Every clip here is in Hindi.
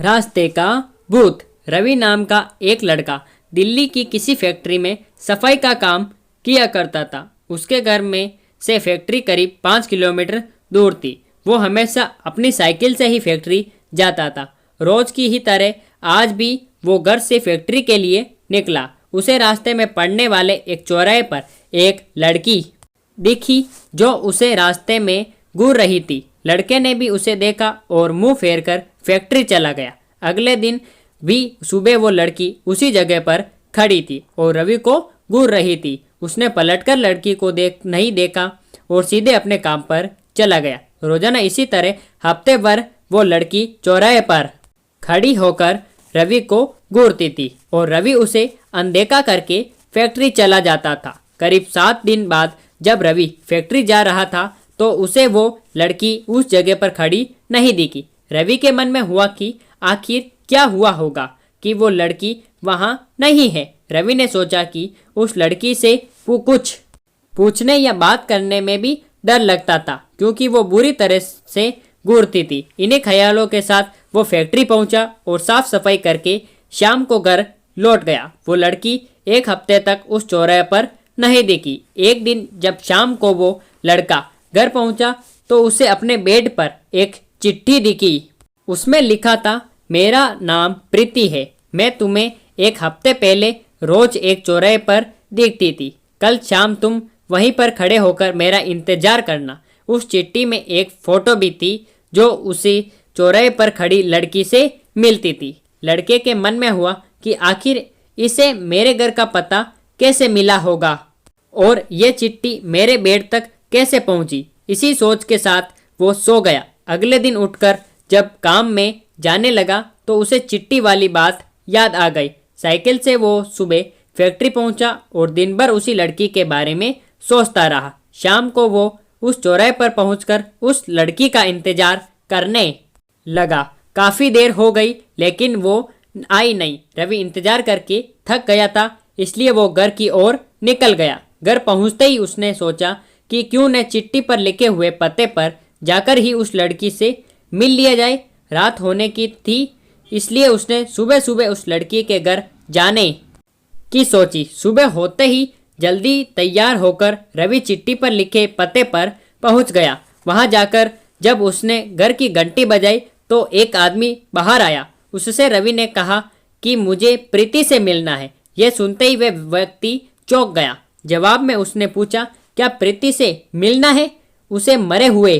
रास्ते का भूत। रवि नाम का एक लड़का दिल्ली की किसी फैक्ट्री में सफाई का काम किया करता था। उसके घर में से फैक्ट्री करीब 5 किलोमीटर दूर थी। वो हमेशा अपनी साइकिल से ही फैक्ट्री जाता था। रोज की ही तरह आज भी वो घर से फैक्ट्री के लिए निकला। उसे रास्ते में पड़ने वाले एक चौराहे पर एक लड़की दिखी जो उसे रास्ते में घूर रही थी। लड़के ने भी उसे देखा और मुंह फेर कर फैक्ट्री चला गया। अगले दिन भी सुबह वो लड़की उसी जगह पर खड़ी थी और रवि को घूर रही थी। उसने पलटकर लड़की को नहीं देखा और सीधे अपने काम पर चला गया। रोजाना इसी तरह हफ्ते भर वो लड़की चौराहे पर खड़ी होकर रवि को घूरती थी और रवि उसे अनदेखा करके फैक्ट्री चला जाता था। करीब 7 दिन बाद जब रवि फैक्ट्री जा रहा था तो उसे वो लड़की उस जगह पर खड़ी नहीं दिखी। रवि के मन में हुआ कि आखिर क्या हुआ होगा कि वो लड़की वहाँ नहीं है। रवि ने सोचा कि उस लड़की से कुछ पूछने या बात करने में भी डर लगता था क्योंकि वो बुरी तरह से घूरती थी। इन्हीं ख्यालों के साथ वो फैक्ट्री पहुंचा और साफ सफाई करके शाम को घर लौट गया। वो लड़की एक हफ्ते तक उस चौराहे पर नहीं दिखी। एक दिन जब शाम को वो लड़का घर पहुंचा तो उसे अपने बेड पर एक चिट्ठी दिखी। उसमें लिखा था, मेरा नाम प्रीति है। मैं तुम्हें एक हफ्ते पहले रोज एक चौराहे पर देखती थी। कल शाम तुम वहीं पर खड़े होकर मेरा इंतजार करना। उस चिट्ठी में एक फोटो भी थी जो उसी चौराहे पर खड़ी लड़की से मिलती थी। लड़के के मन में हुआ कि आखिर इसे मेरे घर का पता कैसे मिला होगा और ये चिट्ठी मेरे बेड तक कैसे पहुंची। इसी सोच के साथ वो सो गया। अगले दिन उठकर जब काम में जाने लगा तो उसे चिट्ठी वाली बात याद आ गई। साइकिल से वो सुबह फैक्ट्री पहुंचा और दिन भर उसी लड़की के बारे में सोचता रहा। शाम को वो उस चौराहे पर पहुंचकर उस लड़की का इंतजार करने लगा। काफी देर हो गई लेकिन वो आई नहीं। रवि इंतजार करके थक गया था इसलिए वो घर की ओर निकल गया। घर पहुंचते ही उसने सोचा कि क्यों न चिट्ठी पर लिखे हुए पते पर जाकर ही उस लड़की से मिल लिया जाए। रात होने की थी इसलिए उसने सुबह सुबह उस लड़की के घर जाने की सोची। सुबह होते ही जल्दी तैयार होकर रवि चिट्ठी पर लिखे पते पर पहुंच गया। वहां जाकर जब उसने घर की घंटी बजाई तो एक आदमी बाहर आया। उससे रवि ने कहा कि मुझे प्रीति से मिलना है। यह सुनते ही वह व्यक्ति चौंक गया। जवाब में उसने पूछा, क्या प्रीति से मिलना है? उसे मरे हुए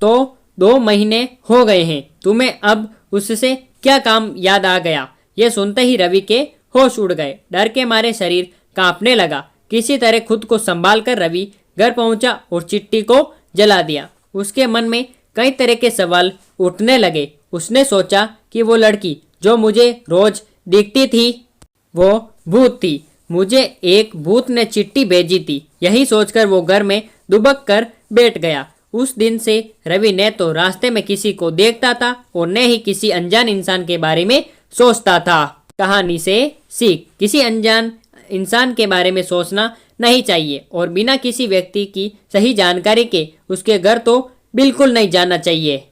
तो 2 महीने हो गए हैं। तुम्हें अब उससे क्या काम याद आ गया? यह सुनते ही रवि के होश उड़ गए। डर के मारे शरीर कांपने लगा। किसी तरह खुद को संभाल कर रवि घर पहुंचा और चिट्ठी को जला दिया। उसके मन में कई तरह के सवाल उठने लगे। उसने सोचा कि वो लड़की जो मुझे रोज दिखती थी वो भूत थी। मुझे एक भूत ने चिट्ठी भेजी थी। यही सोचकर वो घर में दुबक कर बैठ गया। उस दिन से रवि न तो रास्ते में किसी को देखता था और न ही किसी अनजान इंसान के बारे में सोचता था। कहानी से सीख, किसी अनजान इंसान के बारे में सोचना नहीं चाहिए और बिना किसी व्यक्ति की सही जानकारी के उसके घर तो बिल्कुल नहीं जाना चाहिए।